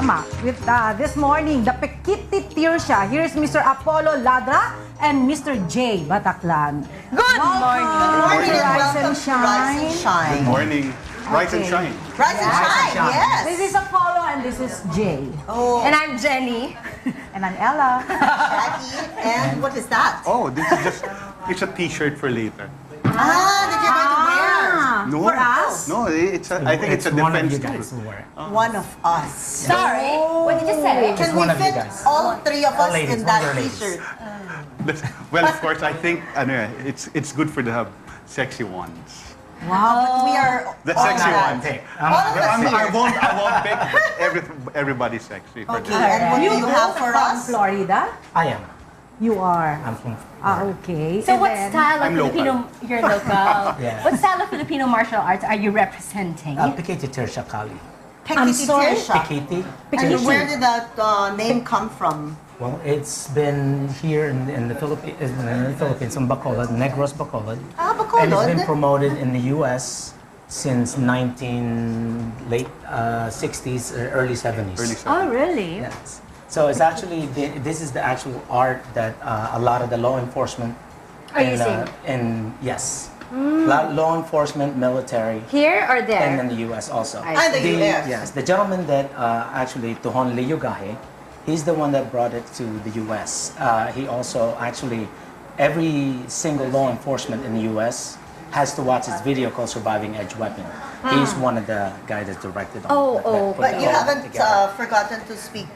with this morning, the Pekiti-Tirsia. Here's Mr. Apollo Ladra and Mr. J. Bataclan. Good morning. Good morning and Rise and welcome to Rise and Shine. Good morning. Rise and shine. Rise and Shine, yes. This is Apollo and this is Jay. Oh, And I'm Jenny. And I'm Ella. Jackie. And what is that? Oh, this is just, it's a t-shirt for later. That you're going to wear. No. For us? No, I think it's a one of defense you tool. guys will wear it. One of us. Sorry. What did you say? Can one we of you fit guys. all three of us ladies, in that one of your ladies. t-shirt? Well, of course, I think it's good for the sexy ones. Wow, but we are The all sexy that. ones. All of us I here. won't pick everybody sexy for Okay, this. and what do you have for from us? Florida? I am. You are. I'm from. Okay. So And what then- style of I'm local. Filipino, you're local. Yeah. What style of Filipino martial arts are you representing? Pekiti-Tirsia Kali. I'm sorry? Pekiti-Tirsia. Pekiti. And where did that name come from? Well, it's been here in the Philippines, in Bacolod, Negros, Bacolod. Ah, And it's been Bacolod. promoted in the U.S. since late 60s, early 70s. Early Oh, 70s. really? Yes. So it's actually, this is the actual art that a lot of the law enforcement Are using? Yes. Law enforcement, military, Here or and there? in the U.S. also. And the US. Yes, the gentleman that actually, Tuhon Liyugahe, he's the one that brought it to the U.S. He also actually, every single law enforcement in the U.S. has to watch his video called Surviving Edge Weapon. He's one of the guys that directed on Oh, that oh, put But it you all haven't together. forgotten to speak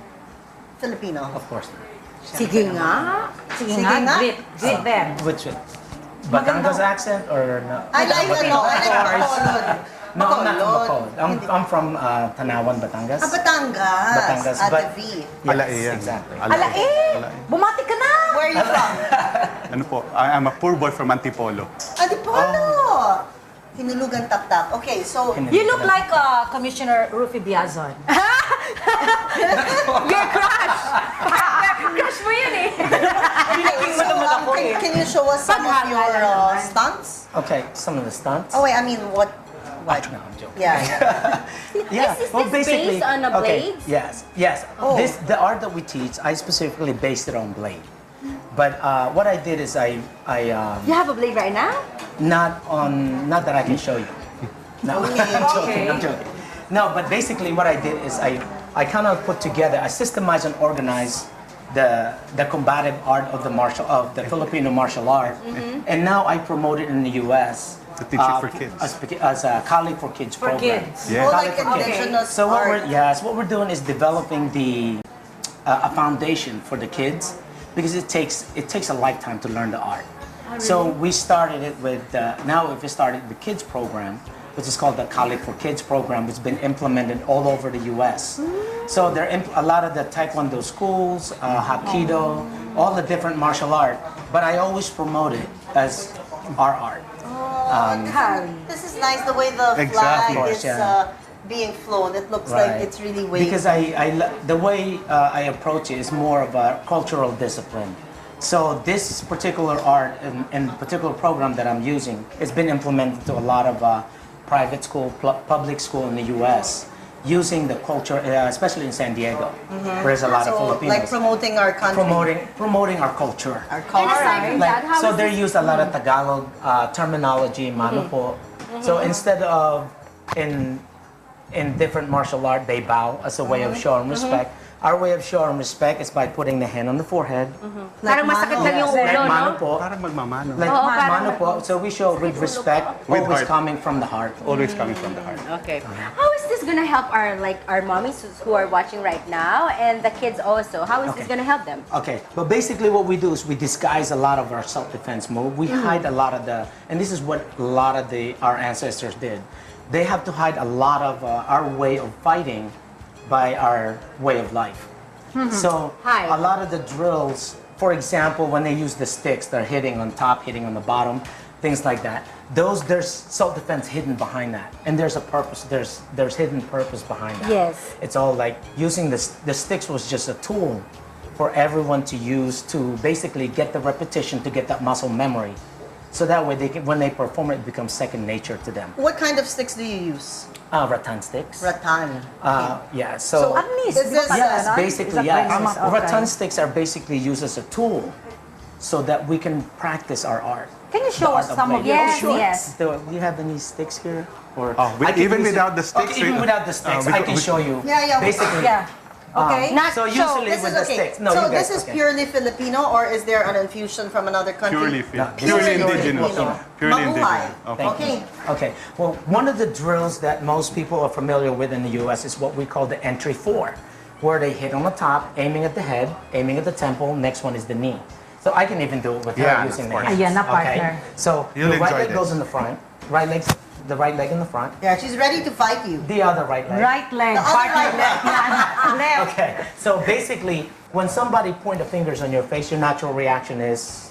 Filipino. Of course. Sige nga. Sige Sige nga. nga. Greet them. Which Batangas accent or no? I like Bacolod. No, I'm not from Bacolod. Bacolod. I'm from Tanawan, Batangas. Batangas. Batangas, At but- the V. Yes, Alae yan. exactly. Ala bumati ka na. Where are you from? Ano po? I'm a poor boy from Antipolo. Antipolo. Hinulugan tap-tap. Okay, so You look like Commissioner Rufy Biazon. Your crush! Crush mo yun eh. can you show us some of your stunts? Okay, some of the stunts. Oh wait, I mean what? No, I'm joking. Yeah. Yeah, Is this based on a blade? Yes, yes. Oh. The art that we teach, I specifically based it on blade. But what I did is I You have a blade right now? not that I can show you. No, I'm joking. I'm joking. No, but basically what I did is I kind of put together, I systemized and organized the combative art of the Filipino martial art, and now I promote it in the U.S. To teach it for kids. as a Kali for Kids For program. kids. Yeah. More Kali like for Kids. indigenous So art. what we're doing is developing a foundation for the kids because it takes a lifetime to learn the art. So we started it with now we started the kids program, which is called the Kali for Kids program, which has been implemented all over the U.S. So there are a lot of the Taekwondo schools, Hapkido, all the different martial art. But I always promote it as our art. This is nice the way the Exactly. flag Of is course, yeah. being flown. It looks like it's really waving. Because the way I approach it is more of a cultural discipline. So this particular art and particular program that I'm using has been implemented to a lot of private school, public school in the U.S. using the culture, especially in San Diego, where there's a lot of so Filipinos like promoting our country, promoting our culture. our And culture. aside from that, how So is they this- use a lot of Tagalog terminology, mano po. So instead of in different martial art, they bow as a way of showing respect. Our way of showing respect is by putting the hand on the forehead. Parang masakit lang yung Like ulo, mano no? po. Parang magmamano. Like Oo, parang- mano po. So we show with respect, With always heart. coming from the heart. Always coming from the heart. Okay. How is this gonna help our mommies who are watching right now and the kids also? How is this Okay. gonna help them? Okay, but basically what we do is we disguise a lot of our self-defense move. We hide a lot of and this is what a lot of our ancestors did. They have to hide a lot of our way of fighting by our way of life. So Hide. a lot of the drills, for example, when they use the sticks, they're hitting on top, hitting on the bottom, things like that. There's self-defense hidden behind that, and there's a purpose. There's hidden purpose behind that. Yes. It's all like using the sticks was just a tool for everyone to use to basically get the repetition, to get that muscle memory So that way, when they perform it, it becomes second nature to them. What kind of sticks do you use? Rattan sticks. Rattan. Yeah, So, At least, is this, yes, Is basically, that yes. right? Okay. Rattan sticks are basically used as a tool so that we can practice our art. Can you show The us art of some of playing. your Yes, Sure. yes. Do you have any sticks here? Or Oh, I can even use it- without the sticks, Okay, even without the sticks, we I go- can we- show you. Yeah. Basically, Yeah. Okay. Not so usually this with is the okay. sticks. No, so you guys, this is okay. purely Filipino, or is there an infusion from another country? Purely Purely indigenous. Filipino. Purely Mabuhay. indigenous. Okay. Okay. Okay. Well, one of the drills that most people are familiar with in the U.S. is what we call the entry four, where they hit on the top, aiming at the head, aiming at the temple. Next one is the knee. So I can even do it without Yeah, using of the course. hands. Ayan na, partner. So You'll the right enjoy leg this. goes in the front. The right leg in the front. Yeah, she's ready to fight you. The other right leg. Right leg, The other partner right left hand, left. Okay. So basically, when somebody point the fingers on your face, your natural reaction is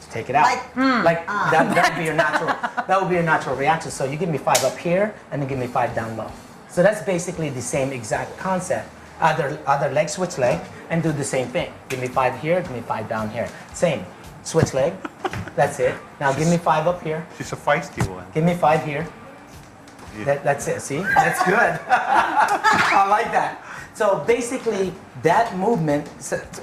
to take it out. Like, That would be your natural. That would be your natural reaction. So you give me 5 up here, and then give me 5 down low. So that's basically the same exact concept. Other leg, switch leg, and do the same thing. Give me 5 here, give me 5 down here. Same. Switch leg. That's it. Now give me 5 up here. She's a feisty one. Give me 5 here. That's it. See? That's good. I like that. So basically, that movement,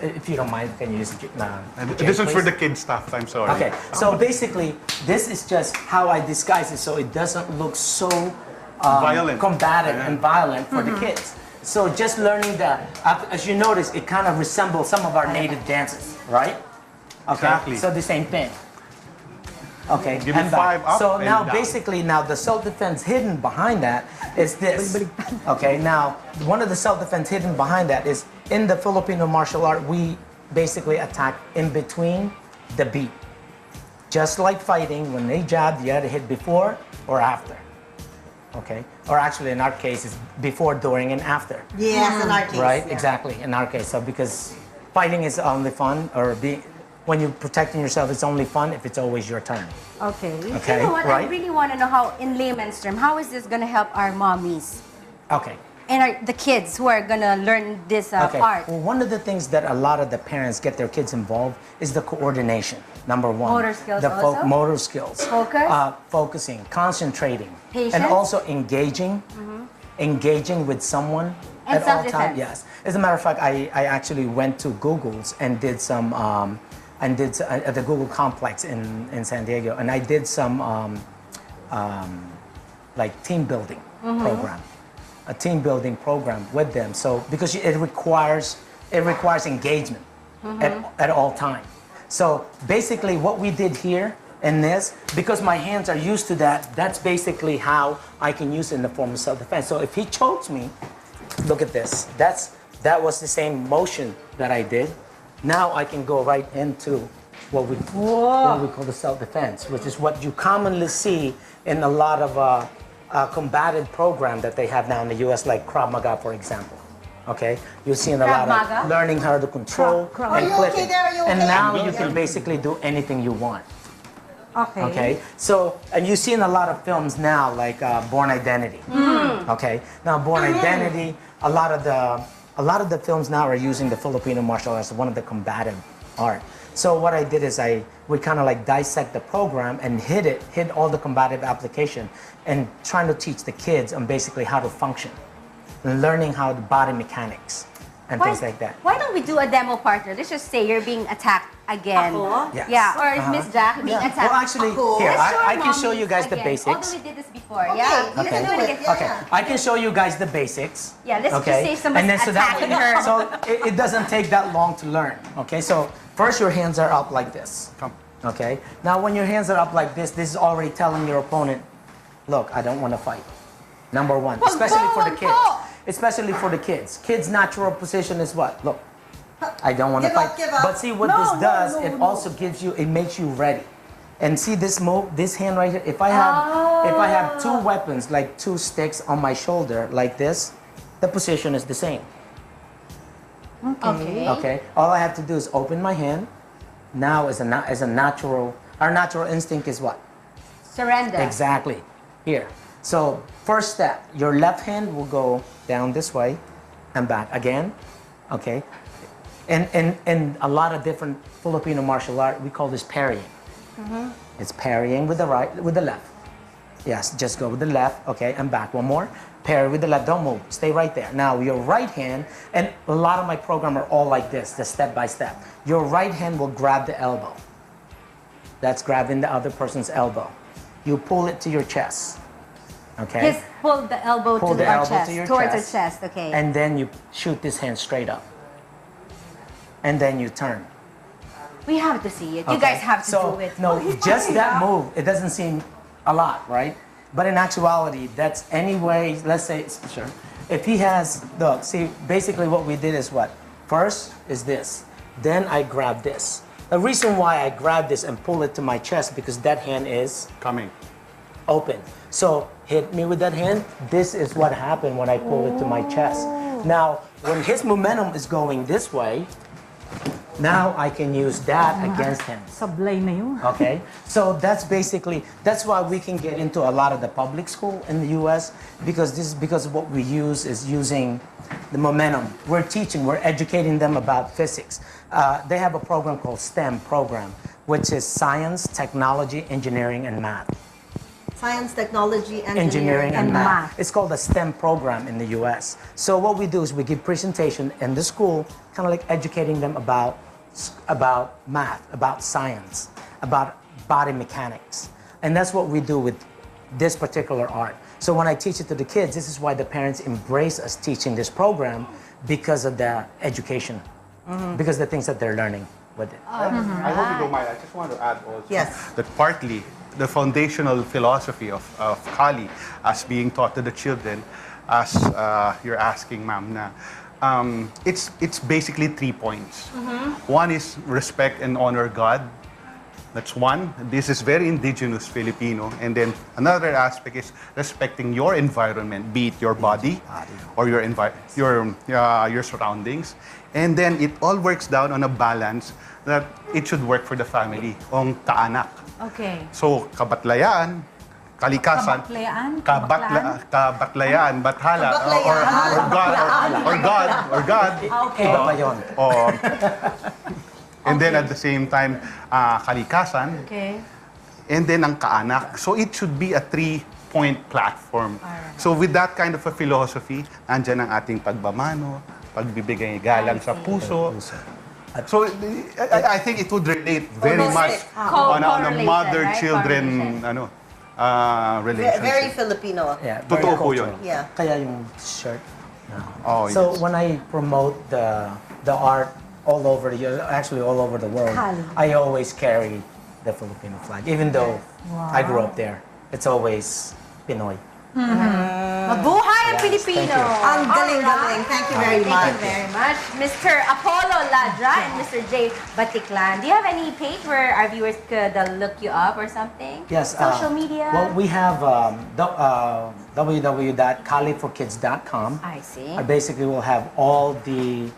if you don't mind, can you use And Jay, this one's for please? the kid stuff. I'm sorry. Okay, so basically, this is just how I disguise it so it doesn't look so Violent. combative Yeah. and violent for the kids. So just learning that, as you notice, it kind of resembles some of our native dances, right? Okay, Exactly. so the same thing. Okay, Give me and back. 5 up So and now, down. basically, now the self-defense hidden behind that is this. Okay, now one of the self-defense hidden behind that is in the Filipino martial art, we basically attack in between the beat. Just like fighting, when they jab, you had to hit before or after. Okay, or actually, in our case, it's before, during, and after. yes, in our case. Right, yeah. exactly. In our case, so because fighting is only fun, or when you're protecting yourself, it's only fun if it's always your turn. Okay. Okay, You know what? I right? really want to know how, in layman's term, how is this going to help our mommies Okay. and the kids who are going to learn this Okay. art? Well, one of the things that a lot of the parents get their kids involved is the coordination. Number one. Motor skills the also? motor skills. Focus? Focusing, concentrating. Patience? And also engaging. Engaging with someone And at all self-defense. times. Yes. As a matter of fact, I actually went to Google's and did some, at the Google complex in San Diego, and I did some like team building program, a team building program with them. So because it requires engagement at all time. So basically, what we did here in this, because my hands are used to that, that's basically how I can use it in the form of self-defense. So if he chokes me, look at this. That was the same motion that I did. Now I can go right into what we call the self-defense, which is what you commonly see in a lot of combative program that they have now in the U.S., like Krav Maga, for example. Okay, you're seeing a Krav lot Maga? of learning how to control Krav- Are and you okay clicking. there? Are you And okay? now Yeah. you can basically do anything you want. Okay. Okay, so and you see in a lot of films now, like Born Identity. Okay, now Born Identity, a lot of the films now are using the Filipino martial arts as one of the combative art. So what I did is we kind of like dissect the program and hid all the combative application, and trying to teach the kids on basically how to function, and learning how the body mechanics and things like that. Why don't we do a demo, partner? Let's just say you're being attacked again. Ako? Yes. Yeah, or Miss Jack being Yeah. attacked. Well, actually, Ako? here Let's I can our show you mommies guys the again. basics. Although we did this before, Okay, yeah. you Let's can do do it it. again. Yeah. Okay, I can show you guys the basics. Yeah, let's just say someone's so that attacking way- her. So it doesn't take that long to learn. Okay, so first your hands are up like this. Come. Okay, now when your hands are up like this is already telling your opponent, look, I don't want to fight. Number one, especially for the kids. Especially for the kids. Kids' natural position is what? Look, I don't want to Give fight. up, give up. But see what this does, it also gives you, it makes you ready. And see this hand right here. If I have two weapons, like two sticks on my shoulder, like this, the position is the same. Okay. Okay. All I have to do is open my hand. Now, as a natural, our natural instinct is what? Surrender. Exactly. Here. So first step, your left hand will go down this way and back again. Okay. And a lot of different Filipino martial art, we call this parrying. It's parrying with the right, with the left. Yes, just go with the left, okay, and back. One more. Parry with the left, don't move, stay right there. Now, your right hand, and a lot of my program are all like this, the step by step. Your right hand will grab the elbow. That's grabbing the other person's elbow. You pull it to your chest, okay? Just pull the elbow Pull to the our elbow chest, to your towards chest, our chest, okay. And then you shoot this hand straight up. And then you turn. We have to see it. You Okay. guys have to So, do it. no, just that move, it doesn't seem a lot, right? But in actuality, that's anyway, let's say, sure. If he has, look, see, basically what we did is what? First is this. Then I grab this. The reason why I grab this and pull it to my chest because that hand is Coming. open. So hit me with that hand. This is what happened when I pull it to my chest. Now, when his momentum is going this way, now I can use that against him. Sablay na yun. Okay, so that's basically, that's why we can get into a lot of the public school in the U.S. because this is because what we use is using the momentum. We're teaching, we're educating them about physics. They have a program called STEM program, which is science, technology, engineering, and math. Science, technology, Engineering and and math. math. It's called a STEM program in the U.S. So what we do is we give presentation in the school, kind of like educating them about math, about science, about body mechanics. And that's what we do with this particular art. So when I teach it to the kids, this is why the parents embrace us teaching this program because of the education, because of the things that they're learning with it. I hope you don't mind. I just want to add also Yes. that partly the foundational philosophy of Kali as being taught to the children, as you're asking, ma'am, na, it's basically 3 points. One is respect and honor God. That's one. This is very indigenous Filipino. And then another aspect is respecting your environment, be it your body or your surroundings. And then it all works down on a balance that it should work for the family, ang kaanak. Okay. So, kabatlayaan, kalikasan, Kabatlayaan? kabatlayaan, bathala, or God, Okay. Iba pa yun. or, and then at the same time, kalikasan, Okay. and then ang kaanak. So it should be a 3-point platform. So with that kind of a philosophy, andyan ang ating pagbamano, pagbibigay galang sa puso. So I think it would relate very much on a Correlated, mother-children right? relationship. Very Filipino. Yeah, very Totoo po yun. cultural. Yeah. Kaya yung shirt. Oh, So yes. when I promote the art all over actually all over the world, Kali. I always carry the Filipino flag, even though I grew up there. It's always Pinoy. Mabuhay ang Yes, Pilipino! thank you. Ang galing-galing. Thank you very Thank much. you very much. Mr. Apollo Ladra and Mr. J. Batiklan, do you have any page where our viewers could look you up or something? Yes. Social media? Well, we have www.kaliforkids.com. I see. I basically will have all the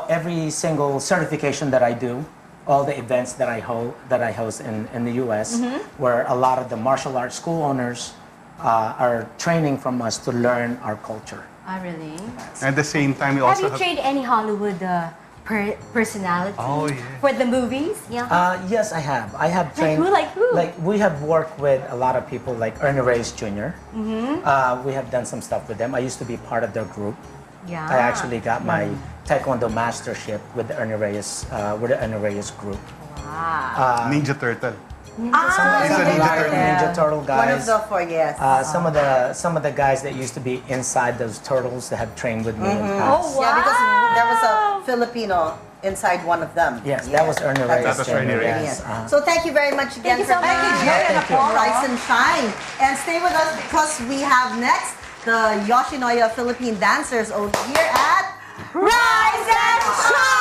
every single certification that I do, all the events that I host in the U.S., where a lot of the martial arts school owners are training from us to learn our culture. Really? At the same time, we Have also you trained any Hollywood personalities Oh, yeah. for the movies? Yeah. Yes, I have. I have trained. who? Like who? Like we have worked with a lot of people, like Ernie Reyes Jr. We have done some stuff with them. I used to be part of their group. Yeah. I actually got my Taekwondo mastership with the Ernie Reyes group. Wow. Ninja Turtle. Some of the Ninja Turtle One of guys. the four, yes. Some of the guys that used to be inside those turtles that have trained with me in the past. Oh, wow. Yeah, because there was a Filipino inside one of them. Yes, that was Ernie Reyes. That was Ernie Jr., Reyes. yes. So thank you very much again Thank you so for being much. here Thank you. Rise and shine. And stay with us because we have next the Yoshinoya Philippine dancers over here at Rise and Shine!